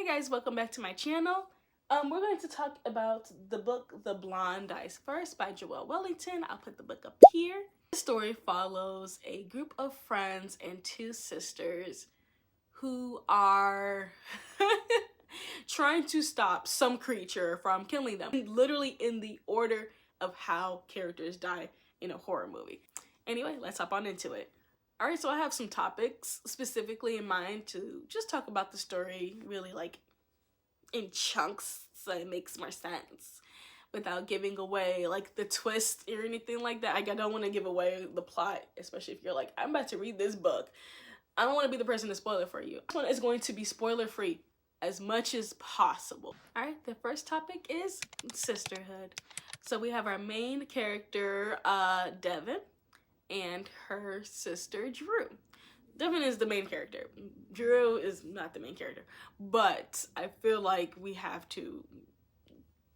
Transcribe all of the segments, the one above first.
Hi guys, welcome back to my channel. We're going to talk about the book The Blonde Dies First by Joelle Wellington. I'll put the book up here. The story follows a group of friends and two sisters who are trying to stop some creature from killing them, literally in the order of how characters die in a horror movie. Anyway, let's hop on into it. Alright, so I have some topics specifically in mind to just talk about the story really like in chunks so it makes more sense without giving away like the twist or anything like that. I don't want to give away the plot, especially if you're like, I'm about to read this book. I don't want to be the person to spoil it for you. This one is going to be spoiler free as much as possible. Alright, the first topic is sisterhood. So we have our main character, Devin, and her sister Drew. Devin is the main character. Drew is not the main character. But I feel like we have to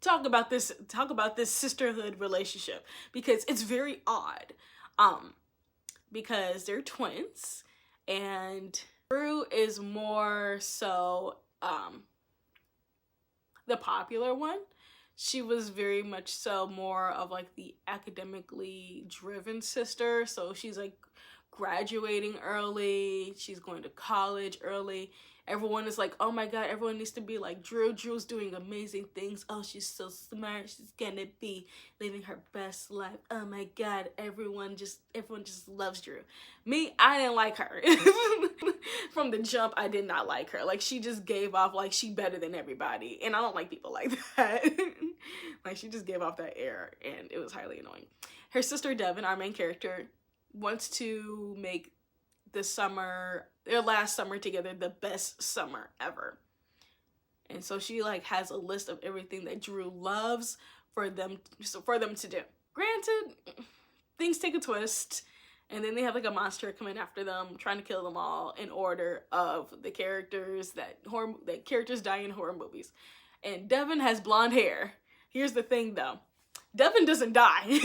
talk about this sisterhood relationship because it's very odd. Because they're twins and Drew is more so the popular one. She was very much so more of like the academically driven sister. So she's like graduating early. She's going to college early. Everyone is like, oh my God, everyone needs to be like Drew. Drew's doing amazing things. Oh, she's so smart. She's gonna be living her best life. Oh my God, everyone just loves Drew. Me, I didn't like her. From the jump, I did not like her. Like, she just gave off like she better than everybody. And I don't like people like that. Like, she just gave off that air and it was highly annoying. Her sister Devin, our main character, wants to make their last summer together the best summer ever. And so she like has a list of everything that Drew loves for them to do. Granted, things take a twist, and then they have like a monster coming after them, trying to kill them all in order of the characters that characters die in horror movies. And Devin has blonde hair. Here's the thing though. Devin doesn't die.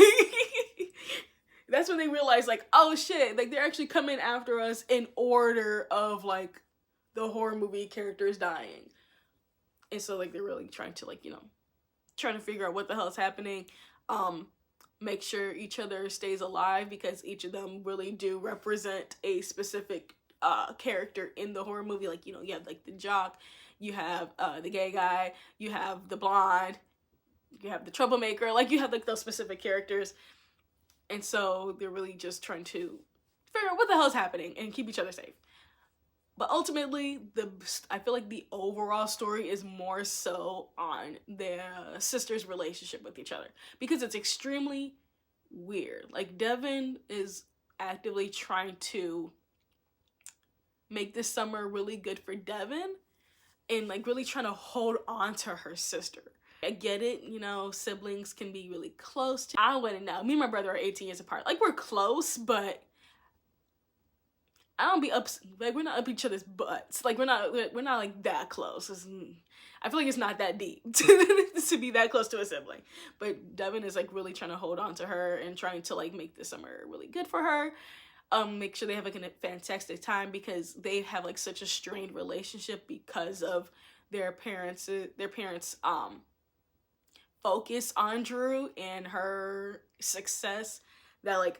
That's when they realize like, oh shit, like they're actually coming after us in order of like the horror movie characters dying. And so like they're really trying to like, trying to figure out what the hell is happening. Make sure each other stays alive because each of them really do represent a specific character in the horror movie. Like, you have like the jock, you have the gay guy, you have the blonde, you have the troublemaker, like you have like those specific characters. And so they're really just trying to figure out what the hell is happening and keep each other safe. But ultimately, I feel like the overall story is more so on their sisters' relationship with each other. Because it's extremely weird. Like, Devin is actively trying to make this summer really good for Devin. And like really trying to hold on to her sister. I get it, siblings can be really close. I wouldn't know. Me and my brother are 18 years apart. Like, we're close, but I don't be up, like, we're not up each other's butts. Like, we're not like that close. I feel like it's not that deep to be that close to a sibling. But Devin is like really trying to hold on to her and trying to like make this summer really good for her. Make sure they have like a fantastic time because they have like such a strained relationship because of their parents focus on Drew and her success, that like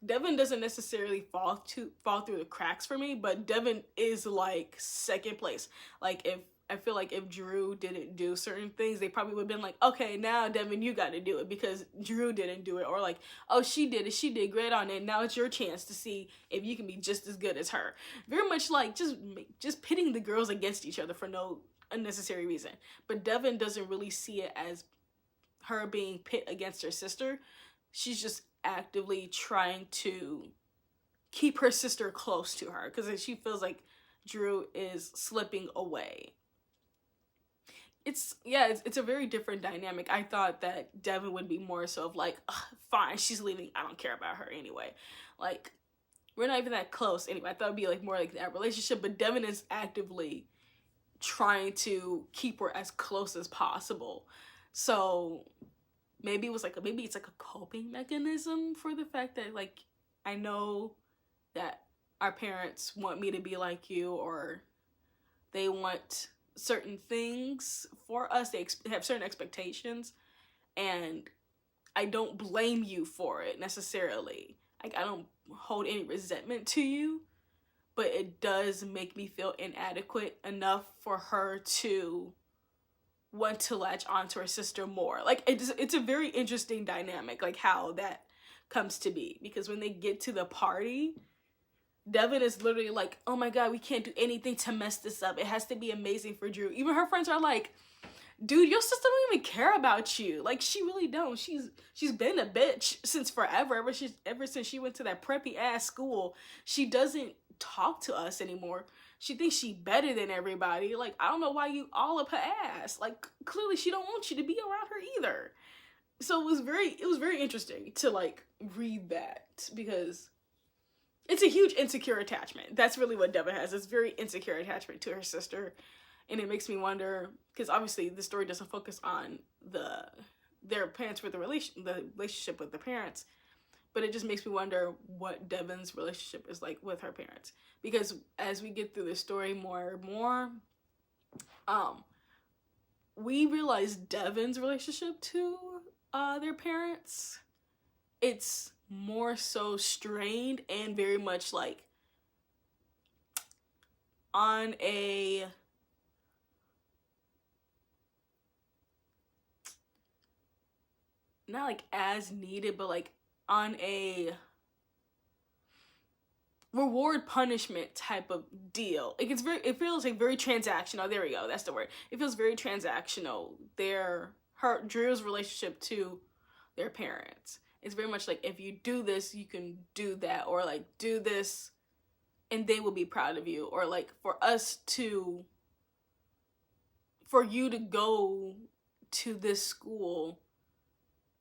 Devin doesn't necessarily fall through the cracks for me, but Devin is like second place. Like, I feel like if Drew didn't do certain things, they probably would have been like, okay, now Devin, you got to do it because Drew didn't do it. Or like, oh, she did it. She did great on it. Now it's your chance to see if you can be just as good as her. Very much like just pitting the girls against each other for no unnecessary reason. But Devin doesn't really see it as her being pit against her sister. She's just actively trying to keep her sister close to her because she feels like Drew is slipping away. It's a very different dynamic. I thought that Devin would be more so of like, fine, she's leaving, I don't care about her anyway. Like, we're not even that close anyway. I thought it'd be like more like that relationship, but Devin is actively trying to keep her as close as possible. So maybe it's like a coping mechanism for the fact that like, I know that our parents want me to be like you, or they want certain things for us. They have certain expectations, and I don't blame you for it necessarily. Like, I don't hold any resentment to you, but it does make me feel inadequate enough for her to want to latch onto her sister more. Like, it's a very interesting dynamic, like how that comes to be, because when they get to the party, Devin is literally like, oh my god, we can't do anything to mess this up. It has to be amazing for Drew. Even her friends are like, dude, your sister don't even care about you. Like, she really don't. She's been a bitch since forever. Ever since she went to that preppy ass school, she doesn't talk to us anymore. She thinks she better than everybody. Like, I don't know why you all up her ass. Like, clearly she don't want you to be around her either. So it was very interesting to like read that, because it's a huge insecure attachment. That's really what Devin has. It's very insecure attachment to her sister. And it makes me wonder, because obviously the story doesn't focus on their parents with the relationship with the parents, but it just makes me wonder what Devin's relationship is like with her parents. Because as we get through the story more and more, we realize Devin's relationship to their parents, it's more so strained and very much like on a not like as needed, but like on a reward punishment type of deal. Like, it feels like very transactional. There we go, that's the word. It feels very transactional. Drew's relationship to their parents, it's very much like, if you do this, you can do that, or like do this and they will be proud of you, or like for you to go to this school,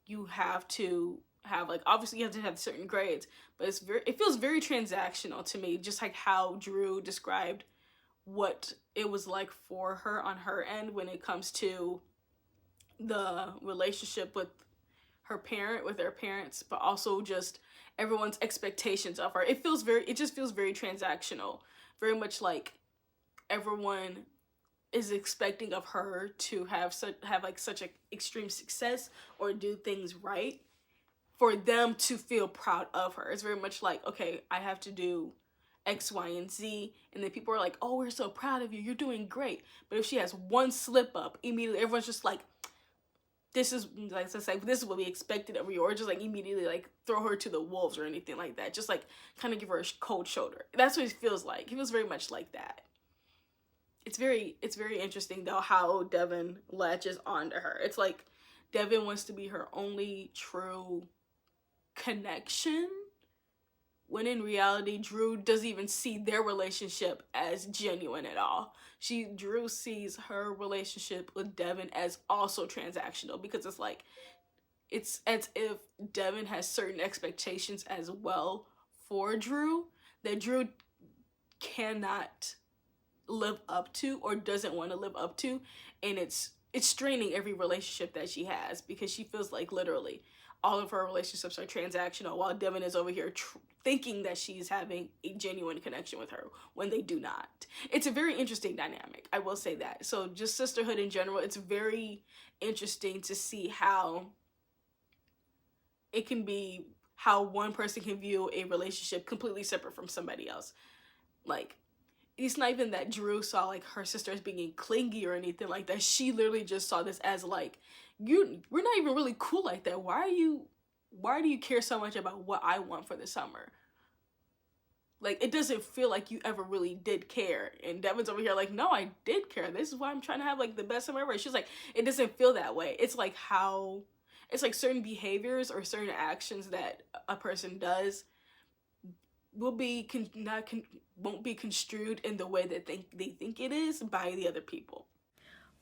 you have to have, like, obviously you have to have certain grades, but it feels very transactional to me, just like how Drew described what it was like for her on her end when it comes to the relationship with their parents, but also just everyone's expectations of her. It just feels very transactional, very much like everyone is expecting of her to have such an extreme success or do things right for them to feel proud of her. It's very much like, okay, I have to do X, Y, and Z, and then people are like, oh, we're so proud of you, you're doing great. But if she has one slip up, immediately everyone's just like, this is what we expected of you, or just like immediately like throw her to the wolves or anything like that. Just like kind of give her a cold shoulder. That's what it feels like. It feels very much like that. It's very interesting though how Devin latches onto her. It's like Devin wants to be her only true connection, when in reality Drew doesn't even see their relationship as genuine at all. Drew sees her relationship with Devin as also transactional, because it's like, it's as if Devin has certain expectations as well for Drew that Drew cannot live up to or doesn't want to live up to, and it's straining every relationship that she has, because she feels like literally all of her relationships are transactional, while Devin is over here thinking that she's having a genuine connection with her when they do not. It's a very interesting dynamic, I will say that. So just sisterhood in general, it's very interesting to see how it can be, how one person can view a relationship completely separate from somebody else. Like, it's not even that Drew saw like her sister as being clingy or anything like that. She literally just saw this as like, we're not even really cool like that. Why do you care so much about what I want for the summer? Like, it doesn't feel like you ever really did care. And Devin's over here like, no, I did care. This is why I'm trying to have like the best summer ever. She's like, it doesn't feel that way. It's like it's like certain behaviors or certain actions that a person does won't be construed in the way that they think it is by the other people.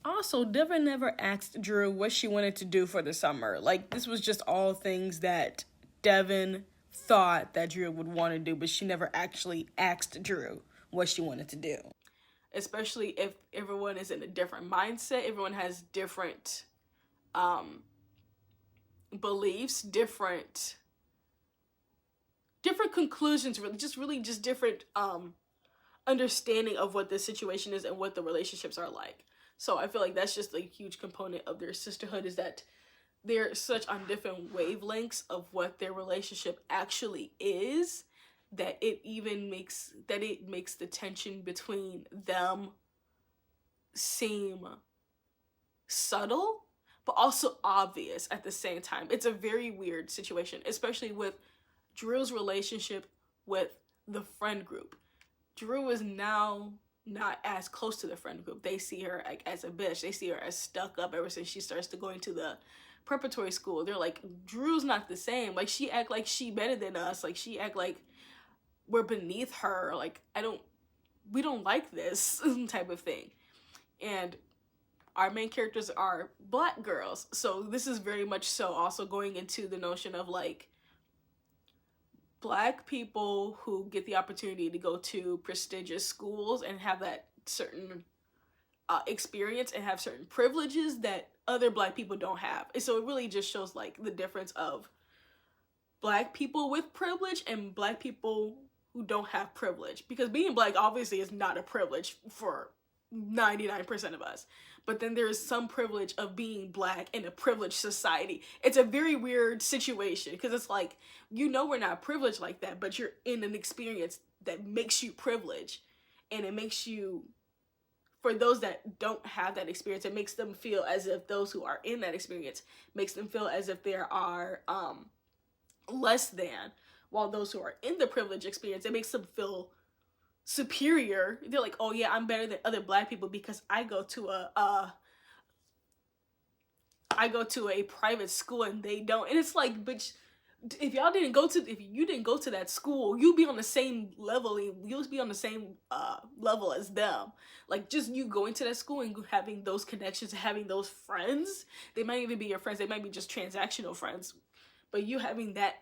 Also, Devin never asked Drew what she wanted to do for the summer. Like, this was just all things that Devin thought that Drew would want to do, but she never actually asked Drew what she wanted to do. Especially if everyone is in a different mindset, everyone has different beliefs, different conclusions, really just different understanding of what the situation is and what the relationships are like. So I feel like that's just a huge component of their sisterhood, is that they're such on different wavelengths of what their relationship actually is, that it makes the tension between them seem subtle but also obvious at the same time. It's a very weird situation, especially with Drew's relationship with the friend group. Drew is now not as close to the friend group. They see her like as a bitch. They see her as stuck up ever since she starts to going to the preparatory school. They're like, Drew's not the same. Like, she act like she better than us. Like, she act like we're beneath her. Like, we don't like this type of thing. And our main characters are Black girls. So this is very much so also going into the notion of like Black people who get the opportunity to go to prestigious schools and have that certain experience and have certain privileges that other Black people don't have. And so it really just shows like the difference of Black people with privilege and Black people who don't have privilege, because being Black obviously is not a privilege for 99% of us, but then there is some privilege of being Black in a privileged society. It's a very weird situation, because it's like, we're not privileged like that, but you're in an experience that makes you privileged, and it makes you, for those that don't have that experience, it makes them feel as if those who are in that experience makes them feel as if there are less than, while those who are in the privileged experience, it makes them feel superior. They're like, oh yeah, I'm better than other Black people because I go to a private school and they don't. And it's like, but if you didn't go to that school, you'd be on the same level. You'll be on the same level as them. Like, just you going to that school and having those connections, having those friends. They might even be your friends. They might be just transactional friends, but you having that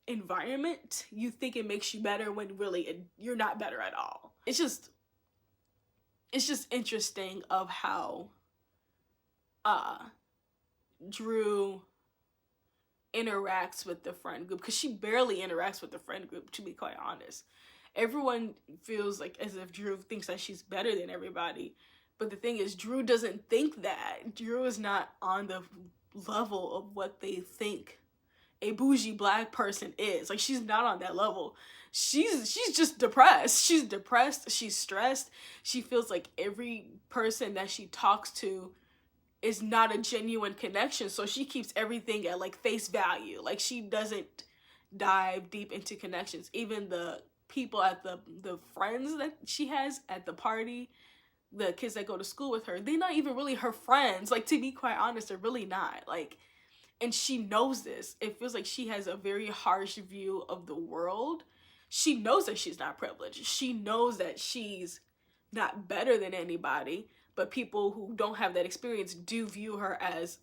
environment, you think it makes you better when really you're not better at all. It's just interesting of how Drew interacts with the friend group, because she barely interacts with the friend group, to be quite honest. Everyone feels like as if Drew thinks that she's better than everybody, but the thing is, Drew doesn't think that. Drew is not on the level of what they think a bougie Black person is. Like, she's not on that level. She's just depressed. She's depressed. She's stressed. She feels like every person that she talks to is not a genuine connection. So she keeps everything at like face value. Like, she doesn't dive deep into connections. Even the people at the friends that she has at the party, the kids that go to school with her, they're not even really her friends. Like, to be quite honest, they're really not. Like, and she knows this. It feels like she has a very harsh view of the world. She knows that she's not privileged. She knows that she's not better than anybody, but people who don't have that experience do view her as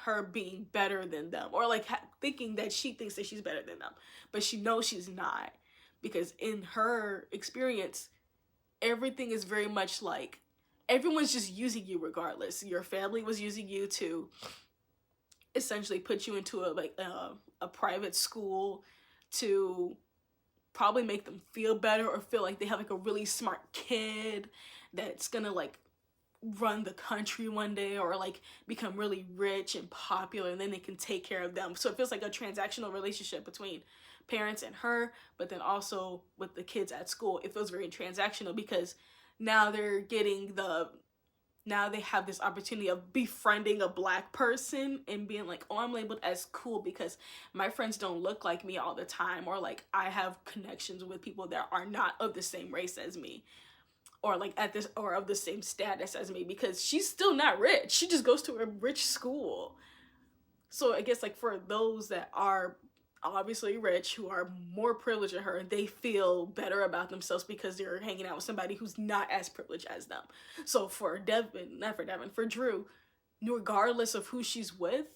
her being better than them, or like thinking that she thinks that she's better than them, but she knows she's not, because in her experience, everything is very much like everyone's just using you regardless. Your family was using you to essentially put you into a private school to probably make them feel better, or feel like they have like a really smart kid that's gonna like run the country one day, or like become really rich and popular, and then they can take care of them. So it feels like a transactional relationship between parents and her, but then also with the kids at school, it feels very transactional, because now they have this opportunity of befriending a Black person and being like, oh, I'm labeled as cool because my friends don't look like me all the time, or like I have connections with people that are not of the same race as me, or like or of the same status as me, because she's still not rich. She just goes to a rich school. So I guess like for those that are obviously rich, who are more privileged than her, they feel better about themselves because they're hanging out with somebody who's not as privileged as them. So for Drew, regardless of who she's with,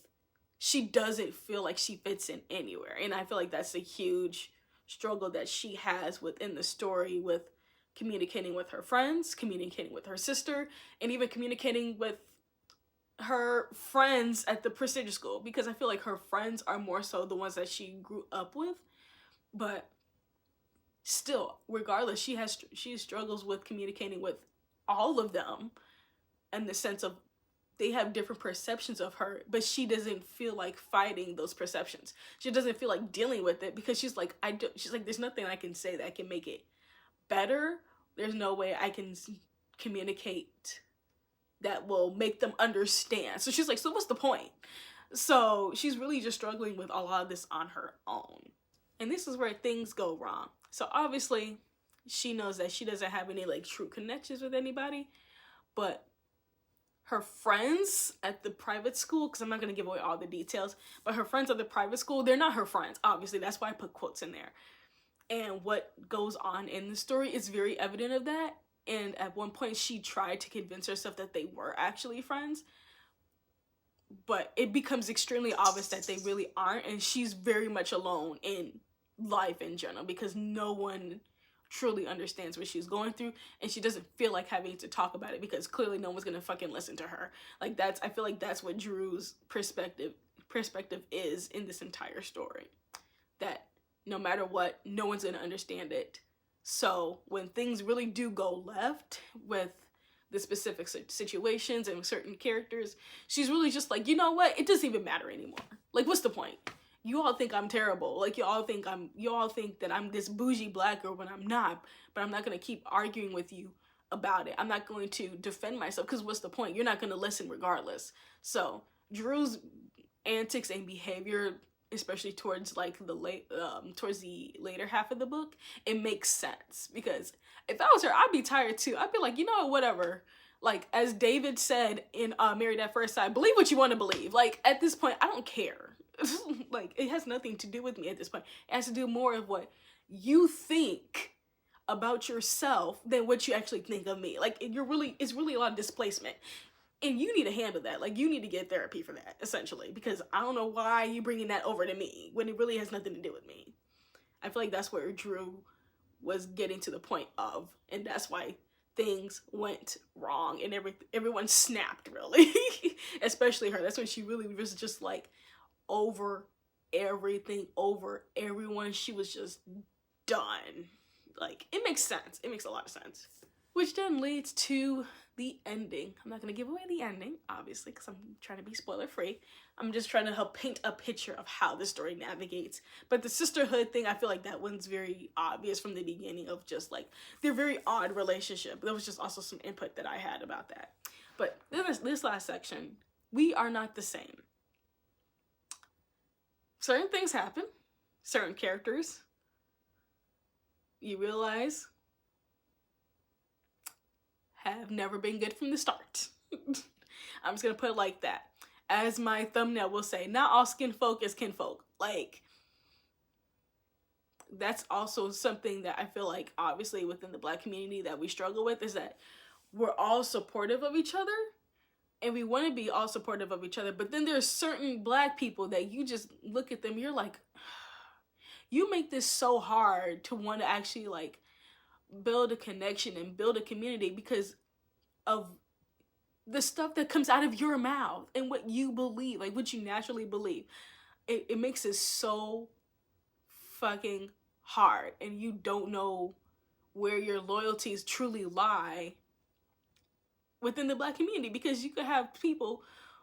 she doesn't feel like she fits in anywhere. And I feel like that's a huge struggle that she has within the story, with communicating with her friends, communicating with her sister, and even communicating with her friends at the prestigious school, because I feel like her friends are more so the ones that she grew up with. But still, regardless, she struggles with communicating with all of them, in the sense of they have different perceptions of her, but she doesn't feel like fighting those perceptions. She doesn't feel like dealing with it, because she's like, she's like, there's nothing I can say that can make it better. There's no way I can communicate that will make them understand. So she's like, so what's the point? So she's really just struggling with a lot of this on her own. And this is where things go wrong. So obviously, she knows that she doesn't have any like true connections with anybody, but her friends at the private school, because I'm not going to give away all the details, but her friends at the private school, they're not her friends, obviously. That's why I put quotes in there. And what goes on in the story is very evident of that. And at one point, she tried to convince herself that they were actually friends, but it becomes extremely obvious that they really aren't, and she's very much alone in life in general, because no one truly understands what she's going through, and she doesn't feel like having to talk about it, because clearly no one's gonna fucking listen to her. Like, I feel like that's what Drew's perspective is in this entire story, that no matter what, no one's gonna understand it. So when things really do go left with the specific situations and certain characters, she's really just like, you know what, it doesn't even matter anymore. Like, what's the point? You all think I'm terrible. Like, you all think that I'm this bougie black girl when I'm not, but I'm not going to keep arguing with you about it. I'm not going to defend myself, because what's the point? You're not going to listen regardless. So Drew's antics and behavior, especially towards like towards the later half of the book, it makes sense, because if I was her, I'd be tired too. I'd be like, you know what, whatever. Like, as David said in Married at First Sight, believe what you want to believe. Like, at this point, I don't care. Like, it has nothing to do with me at this point. It has to do more of what you think about yourself than what you actually think of me. Like, it's really a lot of displacement. And you need to handle that. Like, you need to get therapy for that, essentially. Because I don't know why you're bringing that over to me when it really has nothing to do with me. I feel like that's where Drew was getting to the point of. And that's why things went wrong. And everyone snapped, really. Especially her. That's when she really was just, like, over everything, over everyone. She was just done. Like, it makes sense. It makes a lot of sense. Which then leads to the ending. I'm not going to give away the ending, obviously, because I'm trying to be spoiler free. I'm just trying to help paint a picture of how the story navigates. But the sisterhood thing, I feel like that one's very obvious from the beginning, of just like their very odd relationship. There was just also some input that I had about that. But this last section, we are not the same. Certain things happen. Certain characters, you realize, have never been good from the start. I'm just gonna put it like that. As my thumbnail will say, not all skin folk is kinfolk. Like, that's also something that I feel like, obviously, within the Black community that we struggle with, is that we're all supportive of each other, and we want to be all supportive of each other, but then there's certain Black people that you just look at them, you're like, you make this so hard to want to actually, like, build a connection and build a community because of the stuff that comes out of your mouth and what you believe, like what you naturally believe. It makes it so fucking hard, and you don't know where your loyalties truly lie within the Black community, because you could have people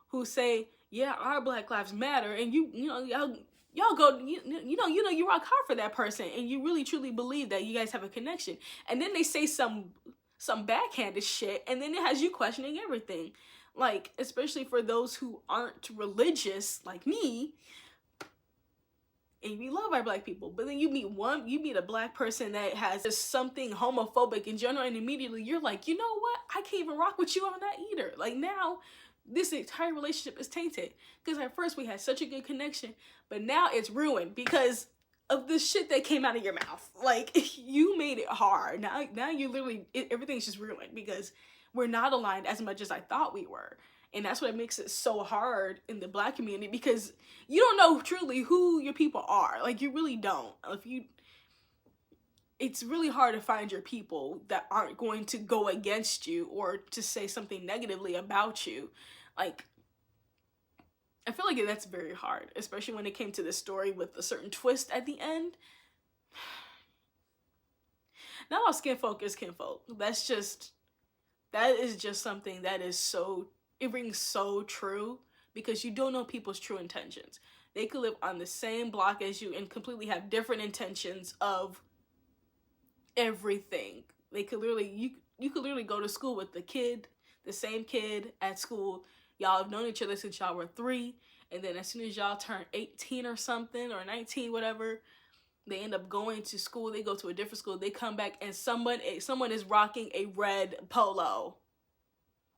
who say, yeah, our Black lives matter, and you know, y'all go, you rock hard for that person, and you really truly believe that you guys have a connection, and then they say some backhanded shit, and then it has you questioning everything. Like, especially for those who aren't religious like me, and we love our Black people, but then you meet a Black person that has just something homophobic in general, and immediately you're like, you know what, I can't even rock with you on that either. Like, now this entire relationship is tainted, because at first we had such a good connection, but now it's ruined because of the shit that came out of your mouth. Like, you made it hard. Now you literally, everything's just ruined because we're not aligned as much as I thought we were. And that's what makes it so hard in the Black community, because you don't know truly who your people are. Like, you really don't. It's really hard to find your people that aren't going to go against you or to say something negatively about you. Like, I feel like that's very hard, especially when it came to this story with a certain twist at the end. Not all skin folk is kinfolk. That is just something that is so, it rings so true, because you don't know people's true intentions. They could live on the same block as you and completely have different intentions of everything. They could literally, you could literally go to school with the same kid at school. Y'all have known each other since y'all were 3, and then as soon as y'all turn 18 or something, or 19, whatever, they end up going to school. They go to a different school. They come back and someone is rocking a red polo,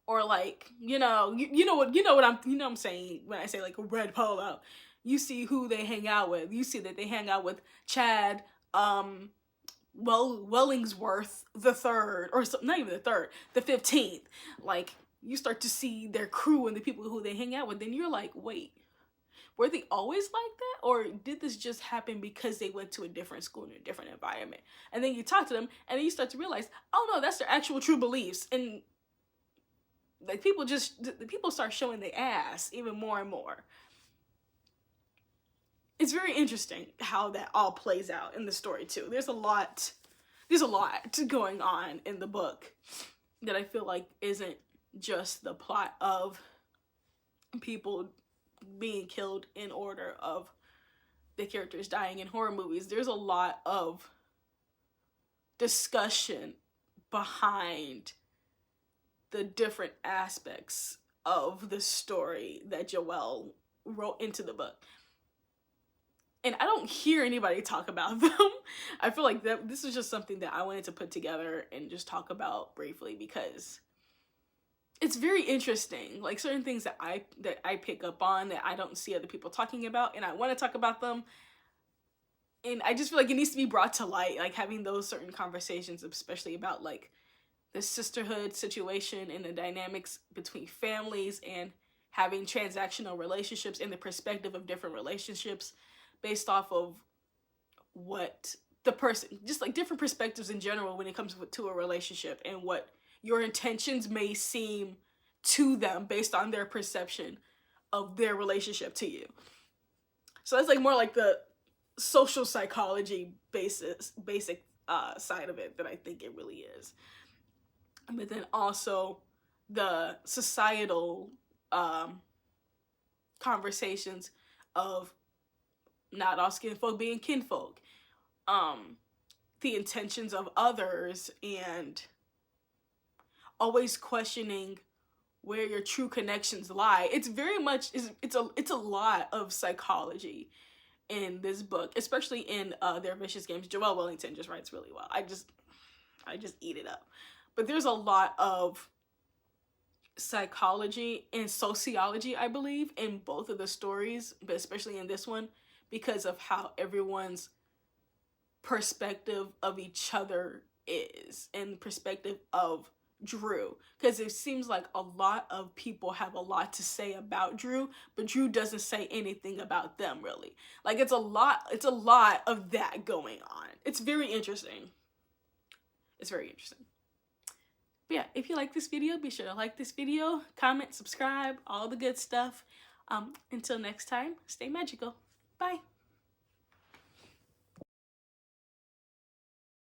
or like, you know what I'm saying when I say like a red polo. You see who they hang out with. You see that they hang out with Chad, Wellingsworth the third, or not even the third, the 15th. Like, you start to see their crew and the people who they hang out with. Then you're like, wait, were they always like that? Or did this just happen because they went to a different school in a different environment? And then you talk to them, and then you start to realize, oh no, that's their actual true beliefs. And like, people start showing their ass even more and more. It's very interesting how that all plays out in the story too. There's a lot going on in the book that I feel like isn't just the plot of people being killed in order of the characters dying in horror movies. There's a lot of discussion behind the different aspects of the story that Joelle wrote into the book. And I don't hear anybody talk about them. I feel like this is just something that I wanted to put together and just talk about briefly, because it's very interesting. Like, certain things that I pick up on that I don't see other people talking about, and I want to talk about them. And I just feel like it needs to be brought to light, like having those certain conversations, especially about like the sisterhood situation and the dynamics between families, and having transactional relationships and the perspective of different relationships based off of what the person, just like different perspectives in general when it comes to a relationship, and what your intentions may seem to them based on their perception of their relationship to you. So that's like more like the social psychology basic side of it that I think it really is. But then also the societal conversations of not all skin folk being kinfolk, the intentions of others, and always questioning where your true connections lie. It's very much, it's a lot of psychology in this book, especially in Their Vicious Games. Joelle Wellington just writes really well. I just eat it up. But there's a lot of psychology and sociology, I believe, in both of the stories, but especially in this one, because of how everyone's perspective of each other is, and perspective of Drew. Because it seems like a lot of people have a lot to say about Drew, but Drew doesn't say anything about them, really. Like, it's a lot of that going on. It's very interesting. It's very interesting. But yeah, if you like this video, be sure to like this video, comment, subscribe, all the good stuff. Until next time, stay magical. Bye.